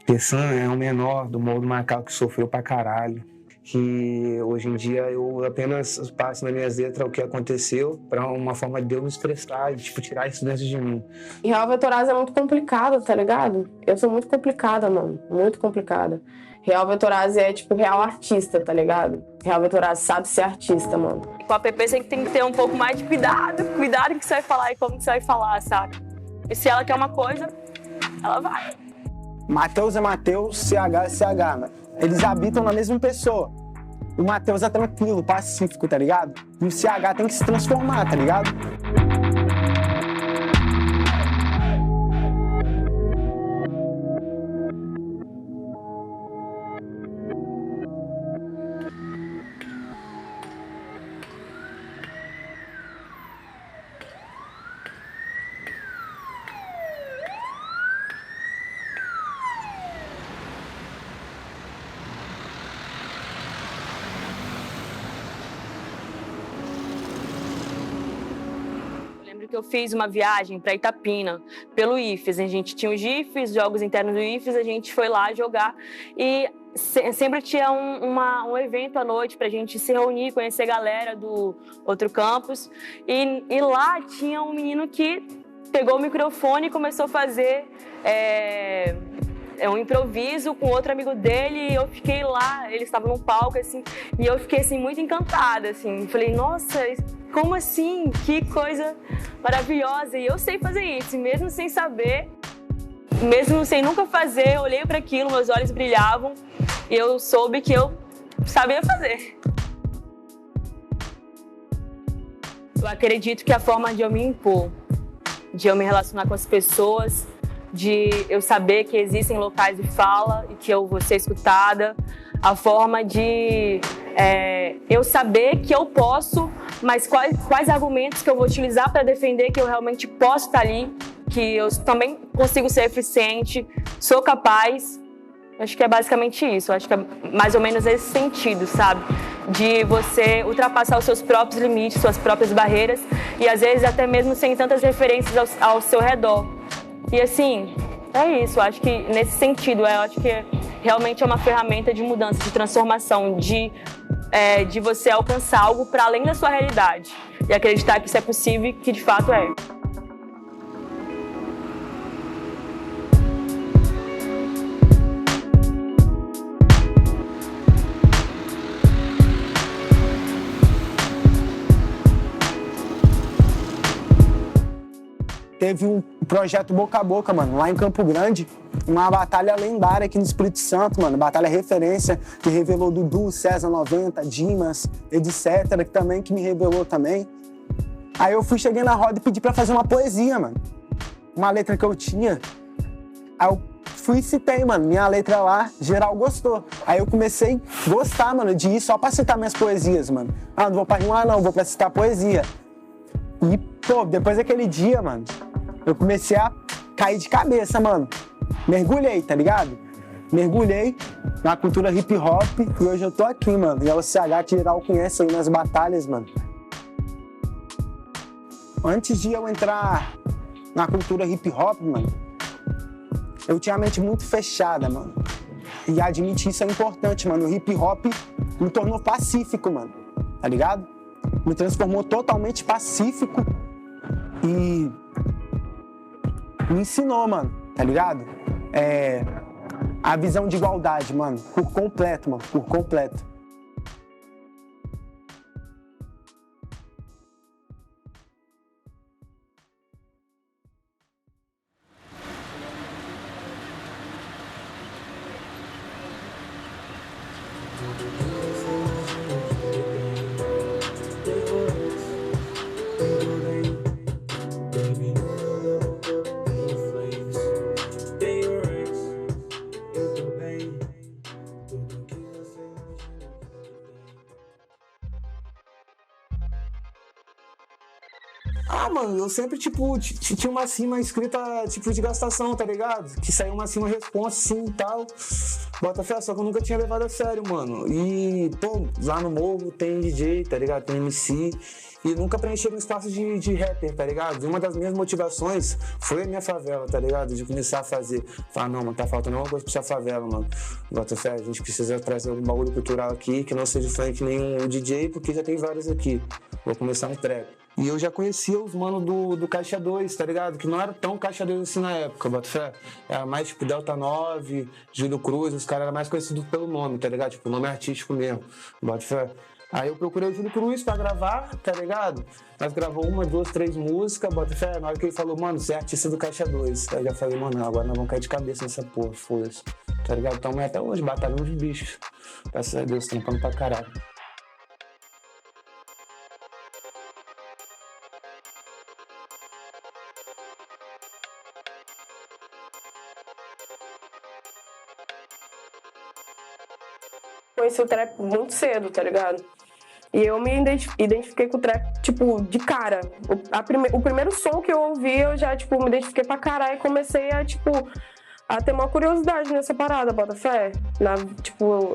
Pessan é um menor do Morro do Macaco que sofreu pra caralho. Que hoje em dia eu apenas passo nas minhas letras o que aconteceu para uma forma de eu me expressar e, tipo, tirar isso dentro de mim. E Real Vetorazzi é muito complicado, tá ligado? Eu sou muito complicada, mano. Muito complicada. Real Vetorazzi é, tipo, real artista, tá ligado? Real Vetorazzi sabe ser artista, mano. Com a PP você tem que ter um pouco mais de cuidado. Cuidado com o que você vai falar e como que você vai falar, sabe? E se ela quer uma coisa, ela vai. Matheus é Matheus, CH é CH, mano. Eles habitam na mesma pessoa. O Matheus é tranquilo, pacífico, tá ligado? E o CH tem que se transformar, tá ligado? Que eu fiz uma viagem para Itapina pelo IFES, a gente tinha os IFES, jogos internos do IFES, a gente foi lá jogar e sempre tinha um evento à noite para a gente se reunir, conhecer a galera do outro campus e lá tinha um menino que pegou o microfone e começou a fazer um improviso com outro amigo dele e eu fiquei lá, eles estavam no palco assim, e eu fiquei assim muito encantada assim, falei, nossa, como assim? Que coisa maravilhosa! E eu sei fazer isso, mesmo sem saber, mesmo sem nunca fazer, eu olhei para aquilo, meus olhos brilhavam e eu soube que eu sabia fazer. Eu acredito que a forma de eu me impor, de eu me relacionar com as pessoas, de eu saber que existem locais de fala e que eu vou ser escutada, a forma de eu saber que eu posso, mas quais argumentos que eu vou utilizar para defender que eu realmente posso estar ali, que eu também consigo ser eficiente, sou capaz. Acho que é basicamente isso, acho que é mais ou menos esse sentido, sabe? De você ultrapassar os seus próprios limites, suas próprias barreiras e às vezes até mesmo sem tantas referências ao seu redor. E assim, é isso, acho que nesse sentido, eu acho que realmente é uma ferramenta de mudança, de transformação, de você alcançar algo para além da sua realidade e acreditar que isso é possível e que de fato é. Teve um projeto Boca a Boca, mano, lá em Campo Grande, uma batalha lendária aqui no Espírito Santo, mano, batalha referência, que revelou Dudu, César 90, Dimas, etc, que me revelou também. Aí eu cheguei na roda e pedi pra fazer uma poesia, mano, uma letra que eu tinha. Aí eu fui e citei, mano, minha letra lá, geral gostou. Aí eu comecei a gostar, mano, de ir só pra citar minhas poesias, mano. Ah, não vou pra rimar não, vou pra citar poesia. E, pô, depois daquele dia, mano, eu comecei a cair de cabeça, mano. Mergulhei, tá ligado? Mergulhei na cultura hip hop e hoje eu tô aqui, mano. E é o CH que geral conhece aí nas batalhas, mano. Antes de eu entrar na cultura hip hop, mano, eu tinha a mente muito fechada, mano. E admitir isso é importante, mano. O hip hop me tornou pacífico, mano. Tá ligado? Me transformou totalmente pacífico e me ensinou, mano, tá ligado? A visão de igualdade, mano, por completo, mano, por completo. mano, eu sempre, tipo, tinha uma cima escrita, tipo, de gastação, tá ligado? Que saiu uma cima responsa, assim, e tal. Bota fé, só que eu nunca tinha levado a sério, mano. E, pô, lá no morro tem DJ, tá ligado? Tem MC. E nunca preencher um espaço de rapper, tá ligado? E uma das minhas motivações foi a minha favela, tá ligado? De começar a fazer. Falar, não, mano, tá faltando alguma coisa pra essa favela, mano. Bota fé, a gente precisa trazer algum bagulho cultural aqui, que não seja funk nenhum DJ, porque já tem vários aqui. Vou começar um trap. E eu já conhecia os manos do Caixa 2, tá ligado? Que não era tão Caixa 2 assim na época, bota fé. Era mais tipo Delta 9, Júlio Cruz, os caras eram mais conhecidos pelo nome, tá ligado? Tipo, nome artístico mesmo, bota fé. Aí eu procurei o Júlio Cruz pra gravar, tá ligado? Nós gravamos 1, 2, 3 músicas, bota fé. Na hora que ele falou, mano, você é artista do Caixa 2. Aí eu já falei, mano, agora nós vamos cair de cabeça nessa porra, foda-se. Tá ligado? Então até hoje, batalhando os bichos. Graças a Deus, trampando pra caralho. Conheci o trap muito cedo, tá ligado? E eu me identifiquei com o trap, tipo, de cara. O primeiro som que eu ouvi, eu já, tipo, me identifiquei pra caralho e comecei a, tipo, a ter uma curiosidade nessa parada, bota fé.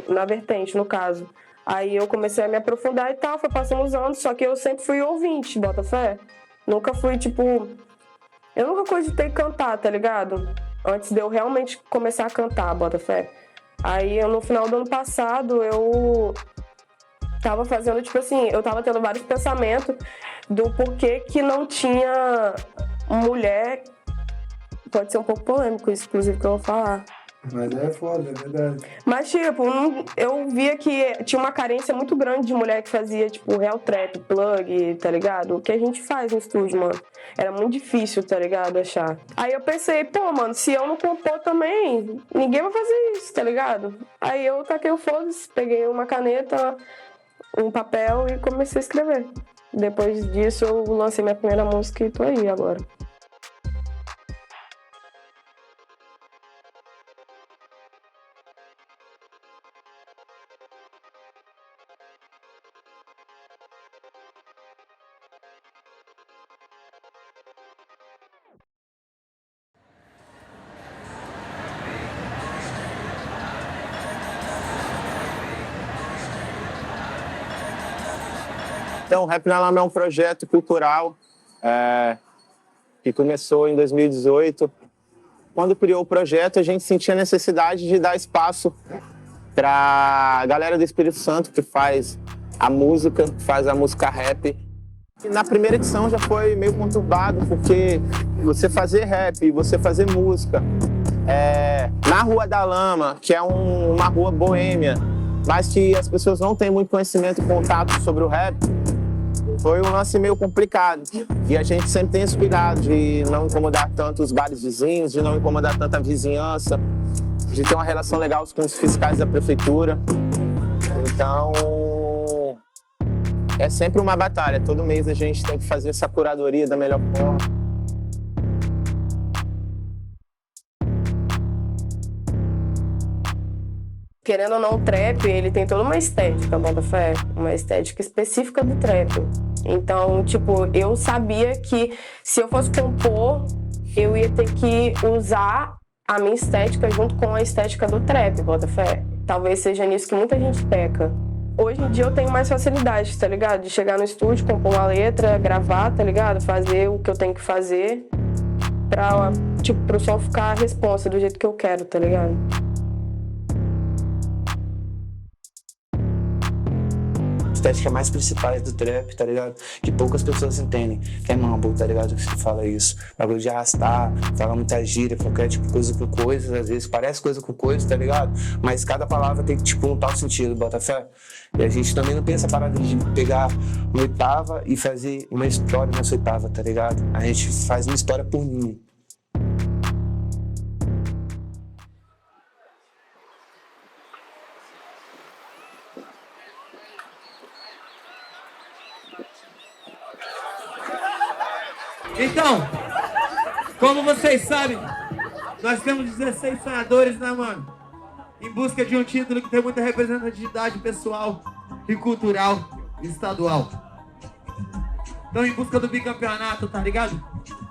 Na vertente, no caso. Aí eu comecei a me aprofundar e tal, foi passando os anos, só que eu sempre fui ouvinte, bota fé. Nunca fui, tipo... Eu nunca cogitei cantar, tá ligado? Antes de eu realmente começar a cantar, bota fé. Aí, no final do ano passado, eu tava fazendo, tipo assim, eu tava tendo vários pensamentos do porquê que não tinha mulher. Pode ser um pouco polêmico isso, inclusive, que eu vou falar. Mas é foda, é verdade. Mas, tipo, eu via que tinha uma carência muito grande de mulher que fazia, tipo, real trap, plug, tá ligado? O que a gente faz no estúdio, mano. Era muito difícil, tá ligado? Achar. Aí eu pensei, pô, mano, se eu não compor também, ninguém vai fazer isso, tá ligado? Aí eu taquei o foda-se, peguei uma caneta, um papel e comecei a escrever. Depois disso, eu lancei minha primeira música e tô aí agora. Então, o Rap na Lama é um projeto cultural que começou em 2018. Quando criou o projeto, a gente sentia a necessidade de dar espaço para a galera do Espírito Santo que faz a música rap. E na primeira edição já foi meio conturbado, porque você fazer rap, você fazer música na Rua da Lama, que é uma rua boêmia, mas que as pessoas não têm muito conhecimento e contato sobre o rap, foi um lance meio complicado. E a gente sempre tem esse cuidado de não incomodar tanto os bares vizinhos, de não incomodar tanta a vizinhança, de ter uma relação legal com os fiscais da prefeitura. Então, é sempre uma batalha. Todo mês a gente tem que fazer essa curadoria da melhor forma. Querendo ou não, o trap, ele tem toda uma estética, bota fé, uma estética específica do trap. Então, tipo, eu sabia que se eu fosse compor, eu ia ter que usar a minha estética junto com a estética do trap, bota fé. Talvez seja nisso que muita gente peca. Hoje em dia eu tenho mais facilidade, tá ligado? De chegar no estúdio, compor uma letra, gravar, tá ligado? Fazer o que eu tenho que fazer pra, tipo, pro som ficar a responsa do jeito que eu quero, tá ligado? Estética mais principais do trap, tá ligado? Que poucas pessoas entendem. Que é mumble, tá ligado? Que você fala isso. Bagulho de arrastar, fala muita gíria, qualquer tipo coisa com coisas, às vezes parece coisa com coisa, tá ligado? Mas cada palavra tem tipo um tal sentido, bota fé. E a gente também não pensa parada de pegar uma oitava e fazer uma história nessa oitava, tá ligado? A gente faz uma história por mim. Então, como vocês sabem, nós temos 16 sonhadores, né, mano? Em busca de um título que tem muita representatividade pessoal e cultural estadual. estão em busca do bicampeonato, tá ligado?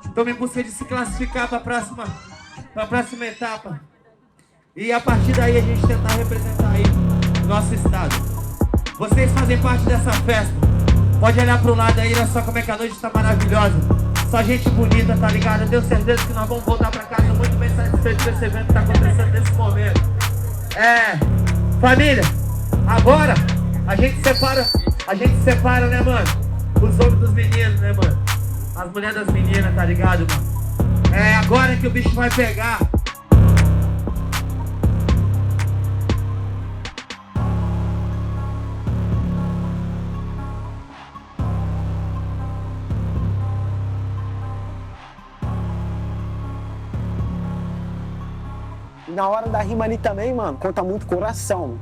Estão em busca de se classificar pra próxima etapa. E a partir daí a gente tentar representar aí o nosso estado. Vocês fazem parte dessa festa. Pode olhar pro lado aí, olha só como é que a noite tá maravilhosa. Só gente bonita, tá ligado? Eu tenho certeza que nós vamos voltar pra casa muito bem satisfeitos com esse evento que tá acontecendo nesse momento. Família, agora a gente separa, né, mano? Os homens dos meninos, né, mano? As mulheres das meninas, tá ligado, mano? É agora que o bicho vai pegar. E na hora da rima ali também, mano, conta muito coração.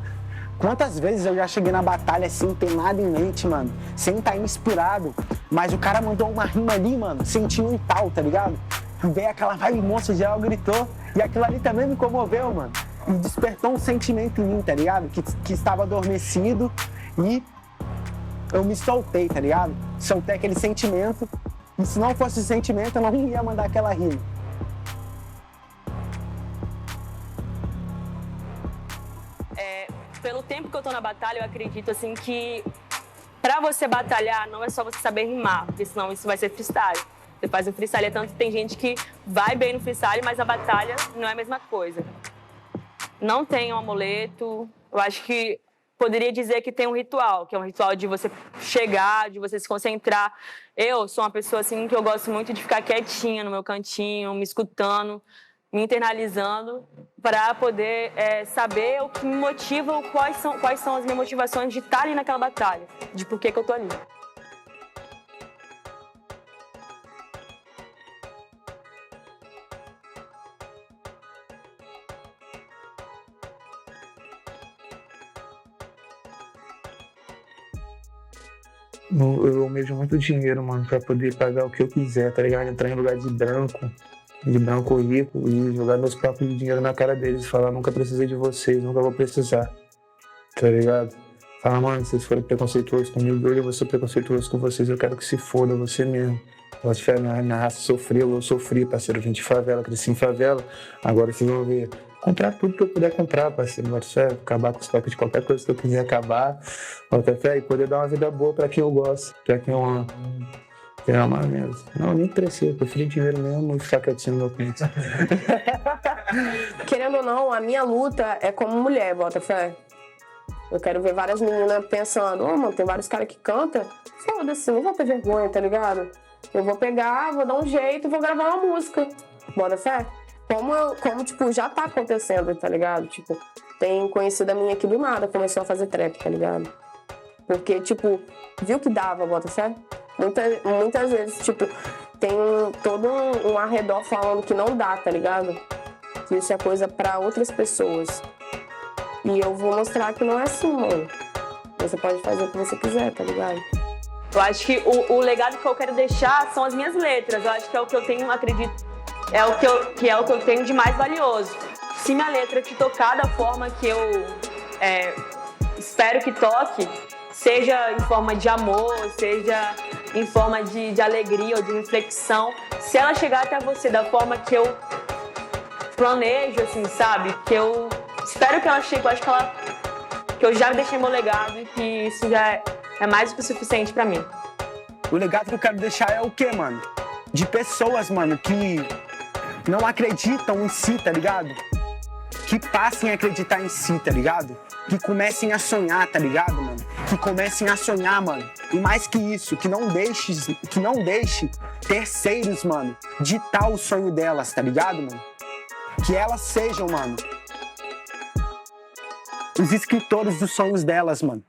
Quantas vezes eu já cheguei na batalha sem ter nada em mente, mano, sem estar inspirado, mas o cara mandou uma rima ali, mano, sentimental, tá ligado? Veio aquela vibe monstro, geral gritou, e aquilo ali também me comoveu, mano. E despertou um sentimento em mim, tá ligado? Que estava adormecido e eu me soltei, tá ligado? Soltei aquele sentimento, e se não fosse esse sentimento, eu não ia mandar aquela rima. Pelo tempo que eu tô na batalha, eu acredito assim que pra você batalhar não é só você saber rimar, porque senão isso vai ser freestyle. Você faz um freestyle, tanto que tem gente que vai bem no freestyle, mas a batalha não é a mesma coisa. Não tem um amuleto, eu acho que poderia dizer que tem um ritual, que é um ritual de você chegar, de você se concentrar. Eu sou uma pessoa assim que eu gosto muito de ficar quietinha no meu cantinho, me escutando, me internalizando para poder saber o que me motiva, quais são as minhas motivações de estar ali naquela batalha, de por que eu tô ali. Eu almejo muito dinheiro, mano, pra poder pagar o que eu quiser, tá ligado? Entrar em lugar de branco rico e jogar meus próprios dinheiro na cara deles e falar, nunca precisei de vocês, nunca vou precisar, tá ligado? Falar, mano, se vocês forem preconceituosos comigo, eu vou ser preconceituoso com vocês, eu quero que se foda você mesmo. Minha raça sofreu, eu sofri, parceiro, vim de favela, cresci em favela, agora vocês vão ver. Comprar tudo que eu puder comprar, parceiro, bota fé, acabar com os toques de qualquer coisa que eu quiser acabar, bota fé, e poder dar uma vida boa pra quem eu gosto, pra quem eu amo. É uma mesmo. Não, nem precisa, eu prefiro dinheiro mesmo e ficar quietinho no meu canto. Querendo ou não, a minha luta é como mulher, bota fé. Eu quero ver várias meninas pensando, mano, tem vários caras que cantam. Foda-se, não vou ter vergonha, tá ligado? Eu vou pegar, vou dar um jeito e vou gravar uma música. Bota fé? Como, tipo, já tá acontecendo, tá ligado? Tipo, tem conhecida minha aqui do nada, começou a fazer trap, tá ligado? Porque, tipo, viu que dava, bota fé? Muitas vezes, tipo, tem todo um arredor falando que não dá, tá ligado? Que isso é coisa pra outras pessoas. E eu vou mostrar que não é assim, mano. Você pode fazer o que você quiser, tá ligado? Eu acho que o legado que eu quero deixar são as minhas letras. Eu acho que é o que eu tenho, acredito, é o que eu tenho de mais valioso. Se minha letra te tocar da forma que eu espero que toque, seja em forma de amor, seja em forma de alegria ou de reflexão, se ela chegar até você da forma que eu planejo, assim, sabe? Que eu espero que ela chegue, eu acho que eu já deixei meu legado e que isso já é mais do que o suficiente pra mim. O legado que eu quero deixar é o quê, mano? De pessoas, mano, que não acreditam em si, tá ligado? Que passem a acreditar em si, tá ligado? Que comecem a sonhar, tá ligado, mano? Que comecem a sonhar, mano. E mais que isso, que não deixe terceiros, mano, ditar o sonho delas, tá ligado, mano? Que elas sejam, mano, os escritores dos sonhos delas, mano.